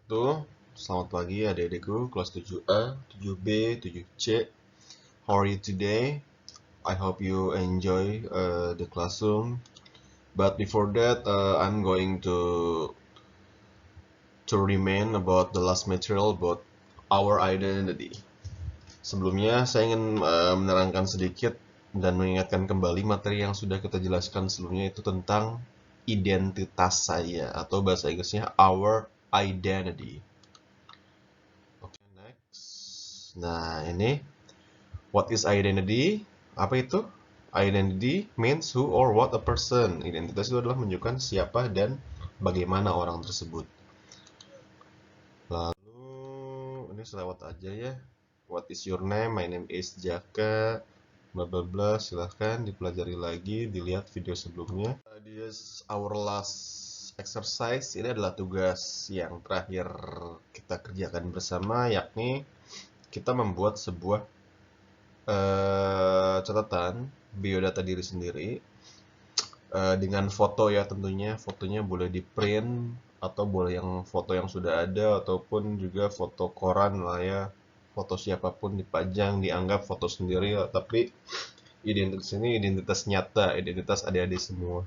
wabarakatuh. Selamat pagi adik-adikku kelas 7A, 7B, 7C. How are you today? I hope you enjoy the classroom. But before that, I'm going to remain about the last material about our identity. Sebelumnya, saya ingin menerangkan sedikit dan mengingatkan kembali materi yang sudah kita jelaskan sebelumnya, itu tentang identitas saya, atau bahasa Inggrisnya our identity. Oke, next. Nah, ini what is identity? Apa itu? Identity means who or what a person. Identitas itu adalah menunjukkan siapa dan bagaimana orang tersebut. Lalu ini selewat aja ya. What is your name? My name is Jaka. Bla bla bla. Silahkan dipelajari lagi, dilihat video sebelumnya. This our last exercise. Ini adalah tugas yang terakhir kita kerjakan bersama, yakni kita membuat sebuah catatan biodata diri sendiri dengan foto ya, tentunya fotonya boleh di print atau boleh yang foto yang sudah ada ataupun juga foto koran lah ya, foto siapapun dipajang, dianggap foto sendiri, tapi identitas ini identitas nyata, identitas adik-adik semua.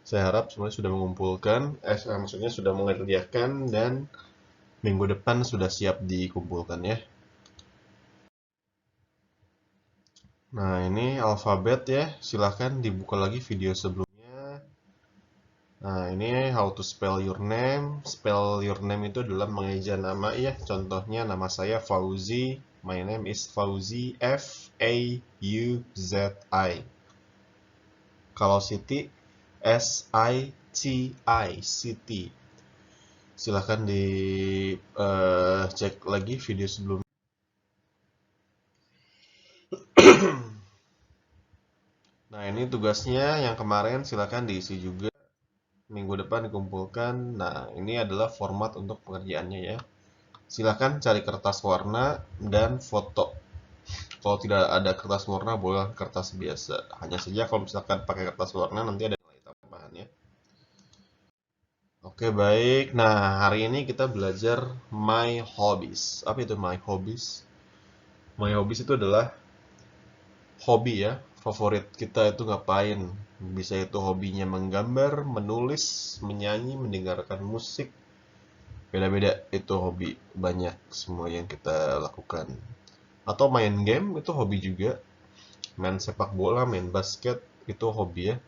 Saya harap semuanya sudah mengumpulkan, maksudnya sudah mengerjakan dan minggu depan sudah siap dikumpulkan ya. Nah, ini alfabet ya. Silahkan dibuka lagi video sebelumnya. Nah, ini how to spell your name. Spell your name itu adalah mengeja nama ya. Contohnya nama saya Fauzi. My name is Fauzi, F-A-U-Z-I. Kalau Siti, S-I-T-I, Siti. Silahkan cek lagi video sebelumnya. Nah, ini tugasnya yang kemarin, silahkan diisi juga. Minggu depan dikumpulkan. Nah, ini adalah format untuk pengerjaannya ya. Silahkan cari kertas warna dan foto. Kalau tidak ada kertas warna, boleh kertas biasa. Hanya saja kalau misalkan pakai kertas warna, nanti ada nilai tambahan ya. Oke, baik. Nah, hari ini kita belajar my hobbies. Apa itu my hobbies? My hobbies itu adalah hobi ya, favorit kita itu ngapain. Bisa itu hobinya menggambar, menulis, menyanyi, mendengarkan musik. Beda-beda itu hobi, banyak semua yang kita lakukan. Atau main game itu hobi juga. Main sepak bola, main basket itu hobi ya.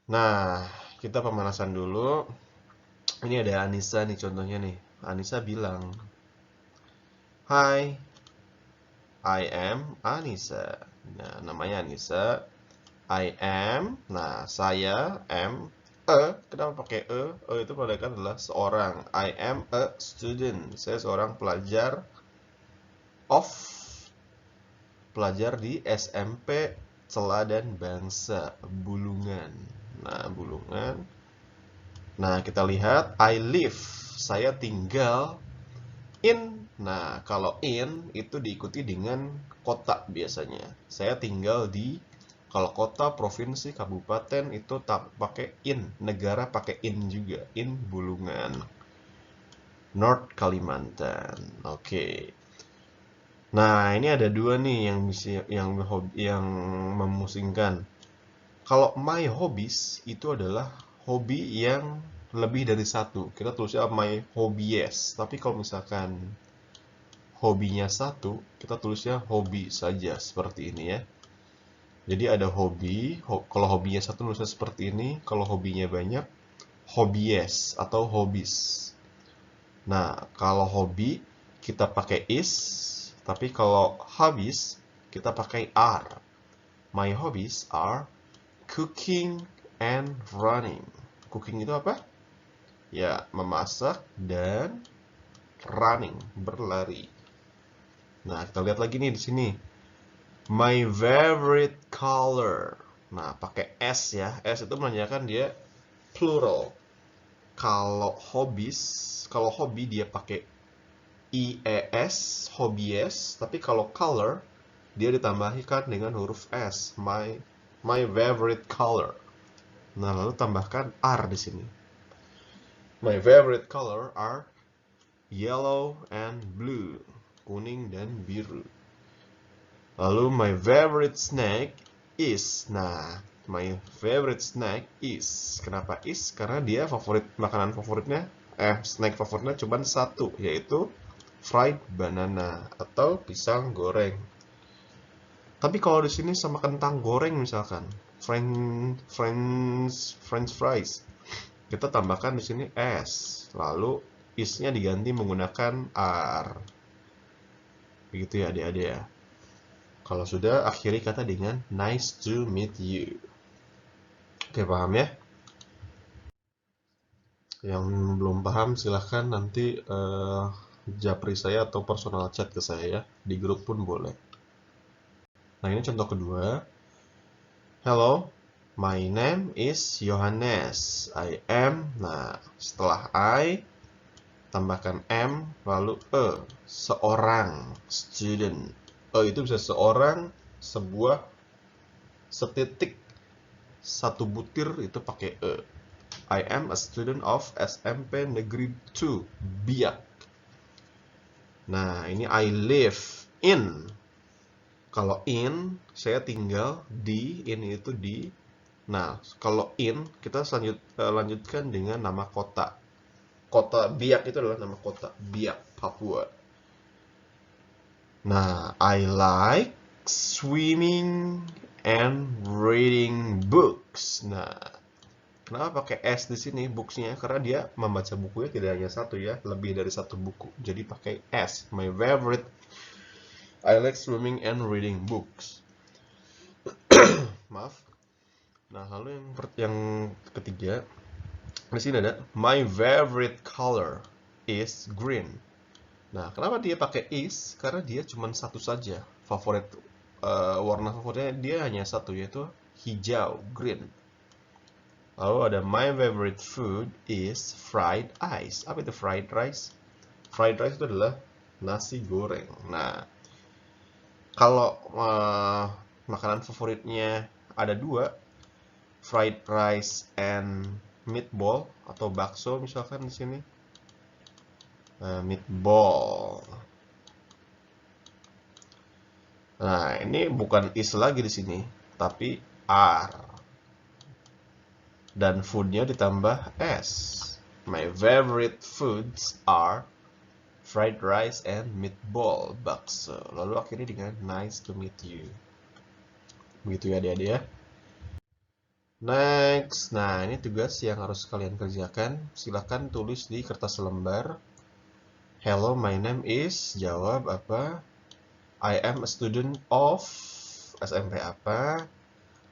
Nah, kita pemanasan dulu. Ini ada Anissa nih contohnya nih. Anissa bilang, "Hi, I am Anissa." Nah, namanya Anissa. I am. Nah, saya am kenapa pakai e? E itu menandakan adalah seorang. I am a student. Saya seorang pelajar pelajar di SMP Teladan Bangsa Bulungan. Nah, Bulungan. Nah, kita lihat I live. Saya tinggal in. Nah, kalau in itu diikuti dengan kota biasanya. Saya tinggal di, kalau kota, provinsi, kabupaten itu tak pakai in. Negara pakai in juga. In Bulungan. North Kalimantan. Oke. Nah, ini ada dua nih yang memusingkan. Kalau my hobbies itu adalah hobi yang lebih dari satu. Kita tulisnya my hobbies. Tapi kalau misalkan hobinya satu, kita tulisnya hobi saja seperti ini ya. Jadi ada hobi, kalau hobinya satu tulisnya seperti ini, kalau hobinya banyak, hobbies atau hobbies. Nah, kalau hobi kita pakai is, tapi kalau hobbies kita pakai are. My hobbies are cooking and running. Cooking itu apa? Ya, memasak dan running, berlari. Nah, kita lihat lagi nih di sini. My favorite color. Nah, pakai S ya. S itu menandakan dia plural. Kalau hobi dia pakai IES, hobbies, tapi kalau color dia ditambahkan dengan huruf S, my favorite color. Nah, lalu tambahkan R di sini. My favorite color are yellow and blue. Kuning dan biru. Lalu my favorite snack is. Nah, my favorite snack is. Kenapa is? Karena dia makanan favoritnya, snack favoritnya cuma satu, yaitu fried banana atau pisang goreng. Tapi kalau di sini sama kentang goreng misalkan, French fries, kita tambahkan di sini S, lalu is-nya diganti menggunakan R. Begitu ya adik-adik ya. Kalau sudah, akhiri kata dengan nice to meet you. Oke, paham ya? Yang belum paham silahkan nanti japri saya atau personal chat ke saya ya. Di grup pun boleh. Nah, ini contoh kedua. Hello, my name is Yohanes. I am. Nah, setelah I, tambahkan am, lalu seorang, student. Itu bisa seorang, sebuah, setitik, satu butir itu pakai I am a student of SMP Negeri 2, Biak. Nah, ini I live in. Kalau in, saya tinggal di, ini itu di. Nah, kalau in, kita lanjutkan dengan nama kota. Kota Biak itu adalah nama kota, Biak, Papua. Nah, I like swimming and reading books. Nah, kenapa pakai S di sini books-nya? Karena dia membaca bukunya tidak hanya satu ya, lebih dari satu buku. Jadi pakai S. My favorite. I like swimming and reading books. Maaf. Nah, lalu yang ketiga, di sini ada my favorite color is green. Nah, kenapa dia pakai is? Karena dia cuma satu saja. Warna favoritnya dia hanya satu, yaitu hijau, green. Lalu ada my favorite food is fried rice. Apa itu fried rice? Fried rice itu adalah nasi goreng. Nah, kalau makanan favoritnya ada dua, fried rice and meatball atau bakso misalkan di sini. Meatball. Nah, ini bukan is lagi di sini, tapi R. Dan foodnya ditambah S. My favorite foods are fried rice and meatball, bakso. Lalu akhirnya dengan nice to meet you. Begitu ya adik-adik ya. Next. Nah, ini tugas yang harus kalian kerjakan. Silahkan tulis di kertas lembar. Hello, my name is. Jawab apa? I am a student of SMP apa?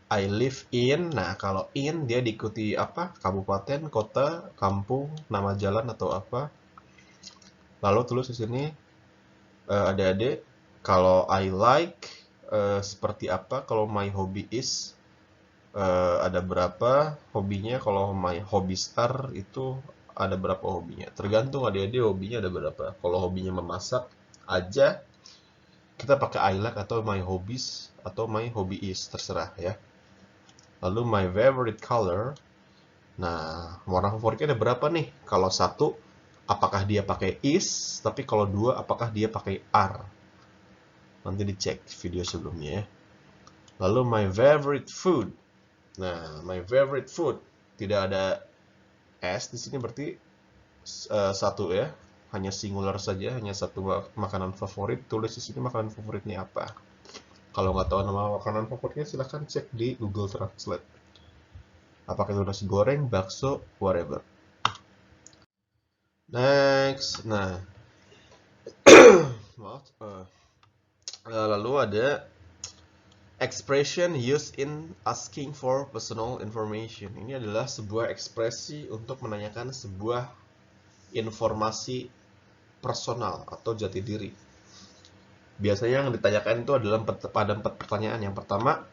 I live in. Nah, kalau in dia diikuti apa? Kabupaten, kota, kampung, nama jalan atau apa? Lalu tulis di sini adik-adik, kalau I like seperti apa? Kalau my hobby is ada berapa hobinya? Kalau my hobby star itu ada berapa hobinya? Tergantung adik-adik hobinya ada berapa. Kalau hobinya memasak aja, kita pakai I like atau my hobbies atau my hobby is, terserah ya. Lalu my favorite color. Nah, warna favoritnya ada berapa nih? Kalau satu, apakah dia pakai is? Tapi kalau dua, apakah dia pakai R? Nanti dicek video sebelumnya ya. Lalu my favorite food. Nah, my favorite food tidak ada S di sini berarti satu ya. Hanya singular saja, hanya satu makanan favorit. Tulis di sini makanan favoritnya apa. Kalau nggak tahu nama makanan favoritnya, silahkan cek di Google Translate. Apakah itu nasi goreng, bakso, whatever. Next. Nah, maaf. Lalu ada expression used in asking for personal information. Ini adalah sebuah ekspresi untuk menanyakan sebuah informasi personal atau jati diri. Biasanya yang ditanyakan itu adalah pada 4 pertanyaan. Yang pertama,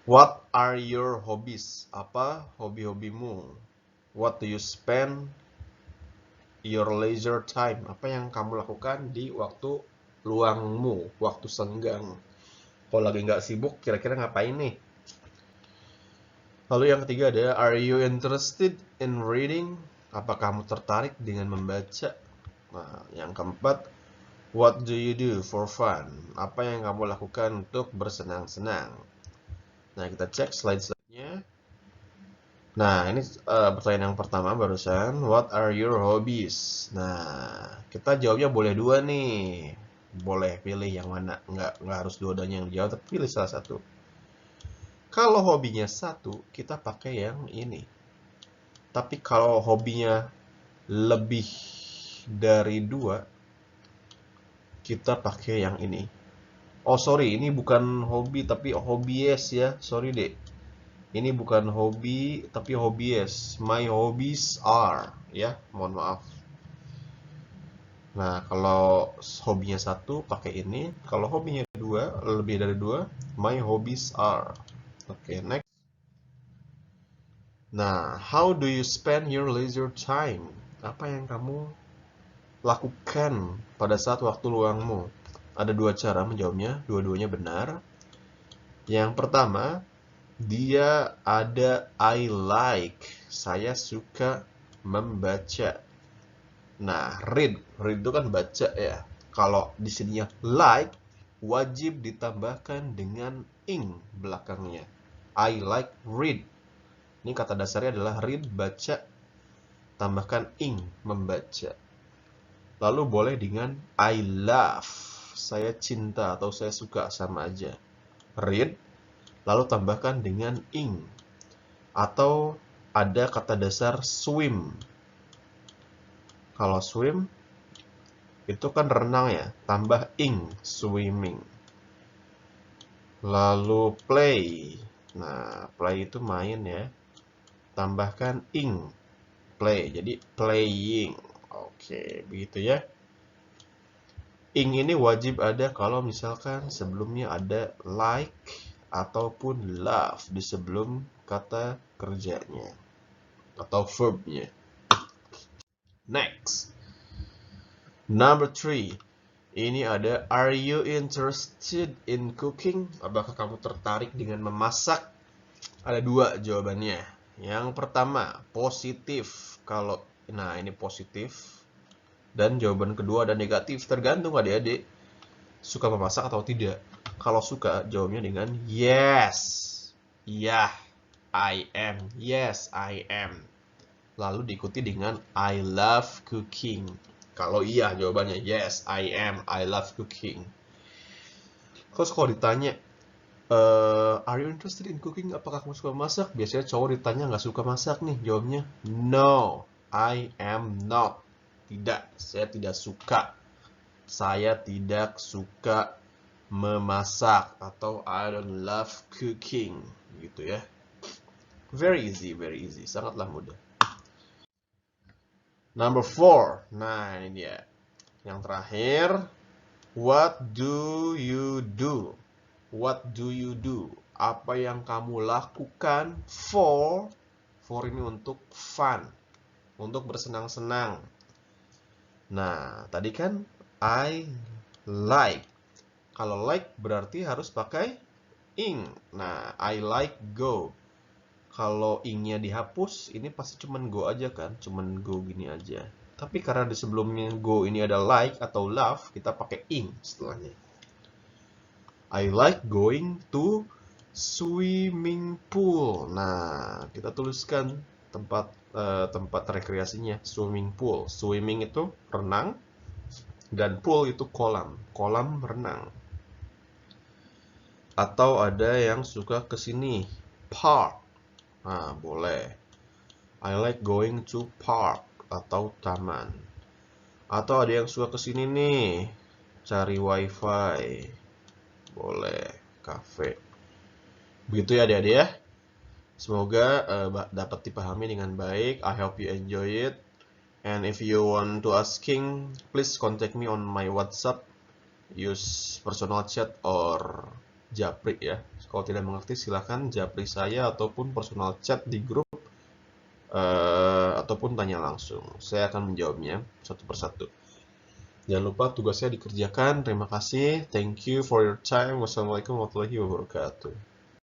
what are your hobbies? Apa hobi-hobimu? What do you spend your leisure time? Apa yang kamu lakukan di waktu luangmu, waktu senggang? Kalau lagi nggak sibuk, kira-kira ngapain nih? Lalu yang ketiga ada, are you interested in reading? Apa kamu tertarik dengan membaca? Nah, yang keempat, what do you do for fun? Apa yang kamu lakukan untuk bersenang-senang? Nah, kita cek slide-nya. Nah, ini pertanyaan yang pertama barusan, what are your hobbies? Nah, kita jawabnya boleh dua nih. Boleh pilih yang mana. Nggak harus dua-duanya yang dijawab, tapi pilih salah satu. Kalau hobinya satu, kita pakai yang ini. Tapi kalau hobinya lebih dari dua, kita pakai yang ini. Oh, sorry, ini bukan hobi, tapi hobbies ya. Sorry, deh. Ini bukan hobi, tapi hobbies. My hobbies are, ya, mohon maaf. Nah, kalau hobinya satu, pakai ini. Kalau hobinya dua, lebih dari dua, my hobbies are. Oke, next. Nah, how do you spend your leisure time? Apa yang kamu lakukan pada saat waktu luangmu? Ada dua cara menjawabnya, dua-duanya benar. Yang pertama, dia ada I like. Saya suka membaca. Nah, read itu kan baca ya. Kalau di sininya like, wajib ditambahkan dengan ing belakangnya. I like read. Ini kata dasarnya adalah read, baca, tambahkan ing, membaca. Lalu boleh dengan I love. Saya cinta atau saya suka, sama aja. Read, lalu tambahkan dengan ing. Atau ada kata dasar swim. Kalau swim, itu kan renang ya, tambah ing, swimming. Lalu play. Nah, play itu main ya. Tambahkan ing, play. Jadi playing. Oke, begitu ya. Ing ini wajib ada kalau misalkan sebelumnya ada like ataupun love di sebelum kata kerjanya atau verbnya. Next. Number 3. Ini ada are you interested in cooking? Apakah kamu tertarik dengan memasak? Ada dua jawabannya. Yang pertama, positif. Nah, ini positif. Dan jawaban kedua ada negatif, tergantung adik-adik suka memasak atau tidak. Kalau suka, jawabnya dengan yes. Yeah, I am. Yes, I am. Lalu diikuti dengan I love cooking. Kalau iya, jawabannya yes, I am. I love cooking. Terus kalau ditanya, are you interested in cooking? Apakah kamu suka masak? Biasanya cowok ditanya nggak suka masak nih. Jawabnya no, I am not. Tidak, saya tidak suka. Saya tidak suka memasak atau I don't love cooking gitu ya. Very easy, sangatlah mudah. Number 4. Nah, ini dia. Yang terakhir, what do you do? What do you do? Apa yang kamu lakukan for ini untuk fun, untuk bersenang-senang. Nah, tadi kan I like. Kalau like berarti harus pakai ing. Nah, I like go. Kalau ingnya dihapus, ini pasti cuman go aja kan? Cuman go gini aja. Tapi karena di sebelumnya go ini ada like atau love, kita pakai ing setelahnya. I like going to swimming pool. Nah, kita tuliskan tempat rekreasinya, swimming pool. Swimming itu renang dan pool itu kolam. Kolam renang. Atau ada yang suka ke sini, park. Nah, boleh. I like going to park atau taman. Atau ada yang suka ke sini nih, cari wifi. Boleh, cafe. Begitu ya adik-adik ya. Semoga dapat dipahami dengan baik. I hope you enjoy it. And if you want to asking, please contact me on my WhatsApp. Use personal chat or japri ya. Kalau tidak mengerti silahkan japri saya ataupun personal chat di grup ataupun tanya langsung. Saya akan menjawabnya satu persatu. Jangan lupa tugasnya dikerjakan. Terima kasih. Thank you for your time. Wassalamualaikum warahmatullahi wabarakatuh.